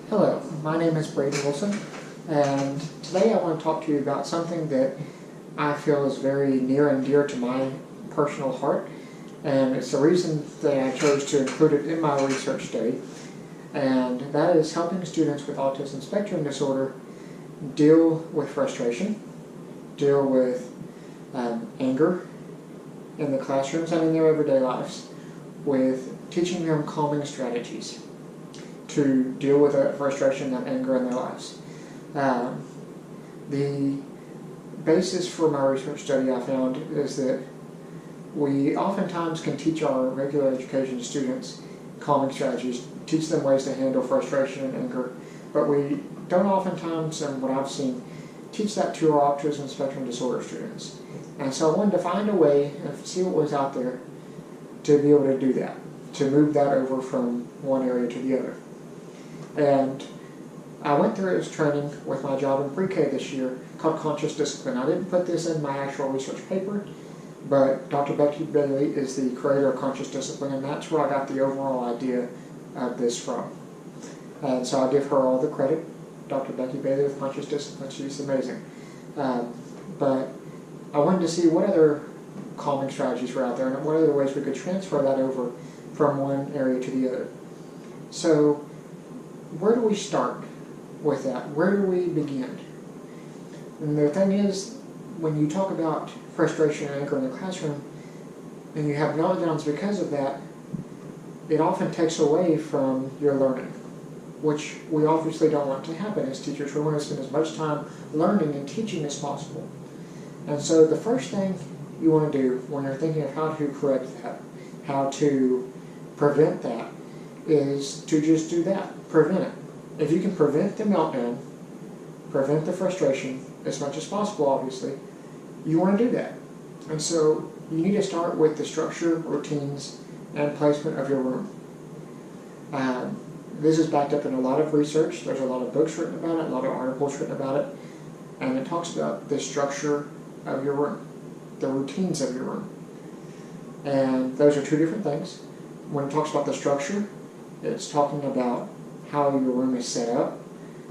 Hello, my name is Braden and today I want to talk to you about something that I feel is very near and dear to my personal heart, and it's the reason that I chose to include it in my research study, and that is helping students with autism spectrum disorder deal with frustration, deal with anger in the classrooms and in their everyday lives, with teaching them calming strategies to deal with that frustration and anger in their lives. The basis for my research study I found is that we oftentimes can teach our regular education students calming strategies, teach them ways to handle frustration and anger, but we don't oftentimes, and what I've seen, teach that to our autism spectrum disorder students. And so I wanted to find a way and see what was out there to be able to do that, to move that over from one area to the other. And I went through this training with my job in pre-K this year called Conscious Discipline. I didn't put this in my actual research paper, but Dr. Becky Bailey is the creator of Conscious Discipline, and that's where I got the overall idea of this from. And so I give her all the credit. Dr. Becky Bailey with Conscious Discipline, she's amazing. But I wanted to see what other calming strategies were out there and what other ways we could transfer that over from one area to the other. So where do we start with that? Where do we begin? And the thing is, when you talk about frustration and anger in the classroom, and you have meltdowns because of that, it often takes away from your learning, which we obviously don't want to happen as teachers. We want to spend as much time learning and teaching as possible. And so the first thing you want to do when you're thinking of how to correct that, how to prevent that, is to just do that. Prevent it. If you can prevent the meltdown, prevent the frustration as much as possible, obviously, you want to do that. And so you need to start with the structure, routines, and placement of your room. This is backed up in a lot of research. There's a lot of books written about it, a lot of articles written about it, and it talks about the structure of your room, the routines of your room. And those are two different things. When it talks about the structure, it's talking about how your room is set up,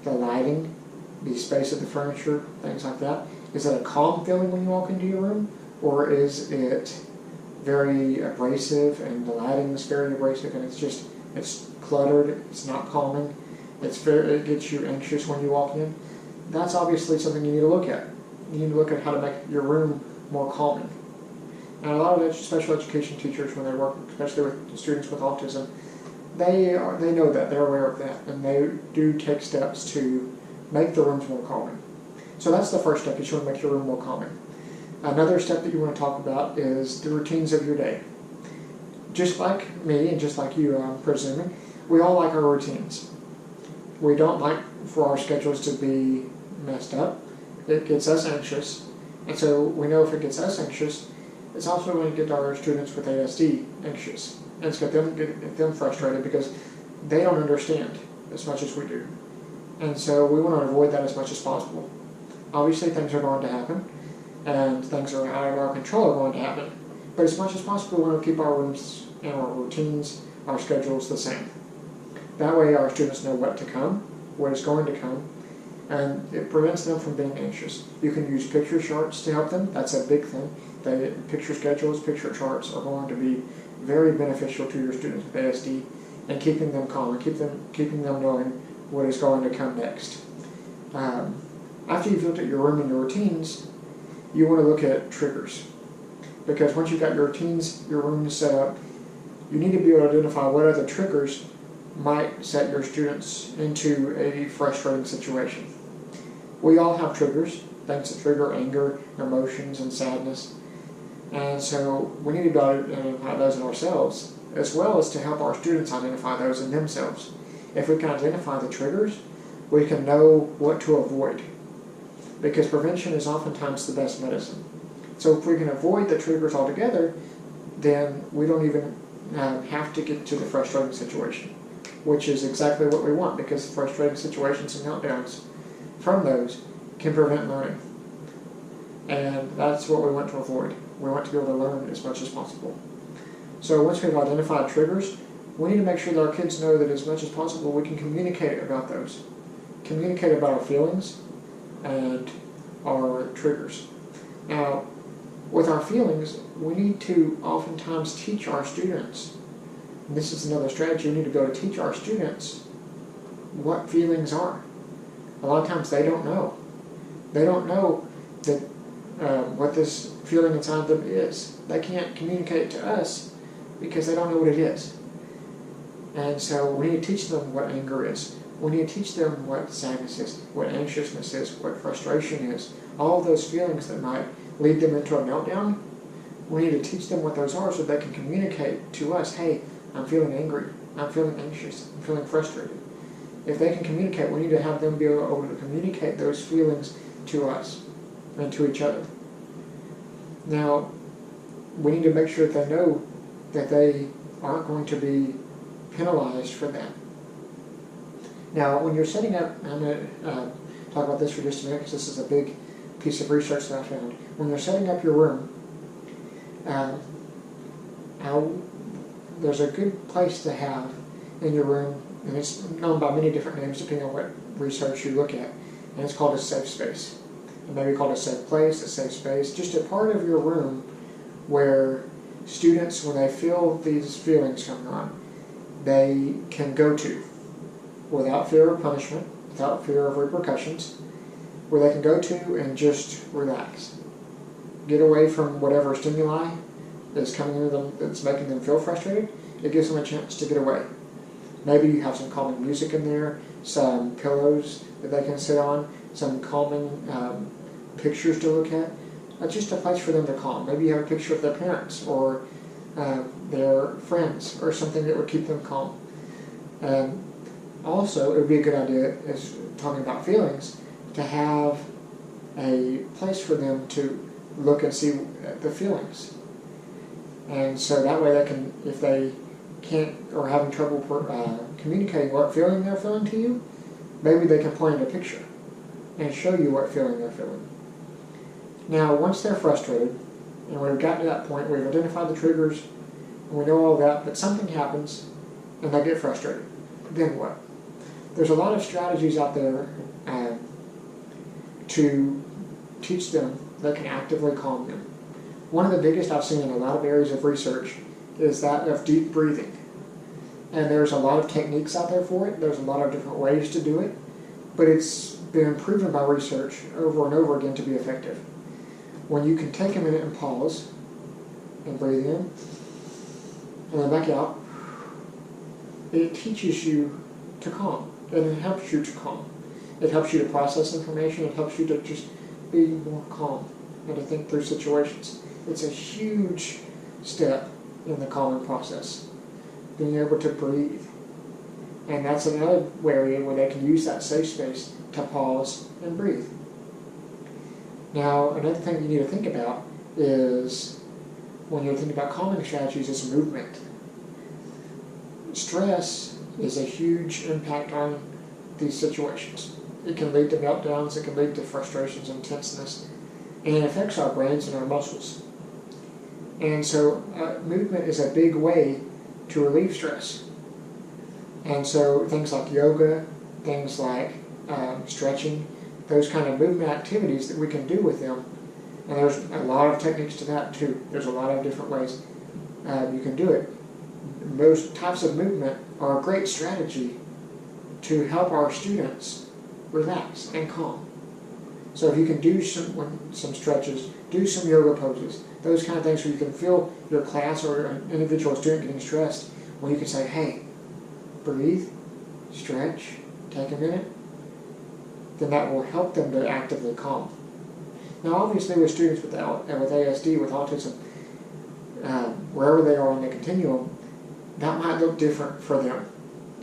the lighting, the space of the furniture, things like that. Is it a calm feeling when you walk into your room, or is it very abrasive and the lighting is very abrasive and it's cluttered, it's not calming, it gets you anxious when you walk in? That's obviously something you need to look at. You need to look at how to make your room more calming. And a lot of special education teachers, when they work, especially with students with autism, they know that, they're aware of that, and they do take steps to make the rooms more calming. So that's the first step, is you want to make your room more calming. Another step that you want to talk about is the routines of your day. Just like me, and just like you, I'm presuming, we all like our routines. We don't like for our schedules to be messed up. It gets us anxious, and so we know if it gets us anxious, it's also going to get our students with ASD anxious. And it's get them frustrated because they don't understand as much as we do. And so we want to avoid that as much as possible. Obviously things are going to happen, and things are out of our control are going to happen. But as much as possible, we want to keep our rooms and our routines, our schedules the same. That way our students know what to come, what is going to come, and it prevents them from being anxious. You can use picture charts to help them. That's a big thing. Picture schedules, picture charts are going to be very beneficial to your students with ASD and keeping them calm and keeping them knowing what is going to come next. After you've looked at your room and your routines, you want to look at triggers. Because once you've got your routines, your room set up, you need to be able to identify what other triggers might set your students into a frustrating situation. We all have triggers, things that trigger anger, emotions, and sadness. And so we need to be able to identify those in ourselves, as well as to help our students identify those in themselves. If we can identify the triggers, we can know what to avoid, because prevention is oftentimes the best medicine. So if we can avoid the triggers altogether, then we don't even have to get to the frustrating situation, which is exactly what we want, because frustrating situations and meltdowns from those can prevent learning. And that's what we want to avoid. We want to be able to learn as much as possible. So once we've identified triggers, We need to make sure that our kids know that as much as possible we can communicate about those. Communicate about our feelings and our triggers. Now, with our feelings, we need to oftentimes teach our students, and this is another strategy, we need to go to teach our students what feelings are. A lot of times they don't know. They don't know that what this feeling inside them is. They can't communicate to us because they don't know what it is. And so we need to teach them what anger is. We need to teach them what sadness is, what anxiousness is, what frustration is. All of those feelings that might lead them into a meltdown, we need to teach them what those are so they can communicate to us, hey, I'm feeling angry, I'm feeling anxious, I'm feeling frustrated. If they can communicate, we need to have them be able to communicate those feelings to us and to each other. Now, we need to make sure that they know that they aren't going to be penalized for that. Now, when you're setting up, I'm going to talk about this for just a minute because this is a big piece of research that I found. When you're setting up your room, there's a good place to have in your room, and it's known by many different names depending on what research you look at, and it's called a safe space. It may be called a safe place, a safe space, just a part of your room where students, when they feel these feelings coming on, they can go to without fear of punishment, without fear of repercussions, where they can go to and just relax. Get away from whatever stimuli that's coming into them that's making them feel frustrated. It gives them a chance to get away. Maybe you have some calming music in there, some pillows that they can sit on, some calming pictures to look at. Just a place for them to calm. Maybe you have a picture of their parents or their friends or something that would keep them calm. And also, it would be a good idea, as talking about feelings, to have a place for them to look and see the feelings. And so that way they can, if they can't or having trouble communicating what feeling they're feeling to you, maybe they can point at a picture and show you what feeling they're feeling. Now, once they're frustrated, and we've gotten to that point, we've identified the triggers, and we know all that, but something happens, and they get frustrated. Then what? There's a lot of strategies out there to teach them that can actively calm them. One of the biggest I've seen in a lot of areas of research is that of deep breathing. And there's a lot of techniques out there for it. There's a lot of different ways to do it. But it's been proven by research over and over again to be effective. When you can take a minute and pause and breathe in and then back out, it teaches you to calm. And it helps you to calm. It helps you to process information. It helps you to just be more calm and to think through situations. It's a huge step in the calming process, being able to breathe. And that's another area where they can use that safe space to pause and breathe. Now, another thing you need to think about is, when you're thinking about calming strategies, is movement. Stress is a huge impact on these situations. It can lead to meltdowns, it can lead to frustrations and tenseness, and it affects our brains and our muscles. And so movement is a big way to relieve stress. And so things like yoga, things like stretching, those kind of movement activities that we can do with them, and there's a lot of techniques to that too. There's a lot of different ways you can do it. Most types of movement are a great strategy to help our students relax and calm. So if you can do some stretches, do some yoga poses, those kind of things where you can feel your class or an individual student getting stressed, where you can say, hey, breathe, stretch, take a minute, then that will help them to actively calm. Now obviously with students with ASD, with autism, wherever they are on the continuum, that might look different for them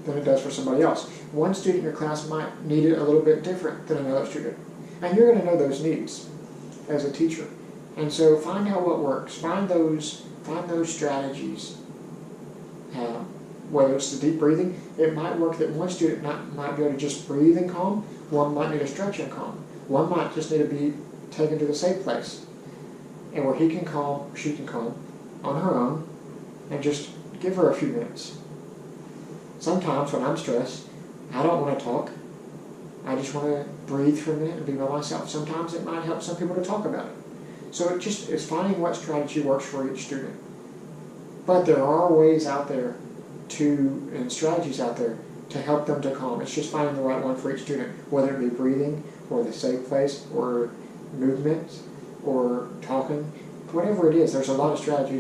than it does for somebody else. One student in your class might need it a little bit different than another student. And you're going to know those needs as a teacher. And so find out what works. Find those strategies. Whether it's the deep breathing, it might work that one student might be able to just breathe and calm. One might need to stretch and calm. One might just need to be taken to the safe place, and where he can calm, she can calm on her own, and just give her a few minutes Sometimes when I'm stressed, I don't want to talk. I just want to breathe for a minute and be by myself. Sometimes it might help some people to talk about it. So it's finding what strategy works for each student. But there are ways out there and strategies out there to help them to calm. It's just finding the right one for each student, whether it be breathing or the safe place or movement or talking, whatever it is. There's a lot of strategies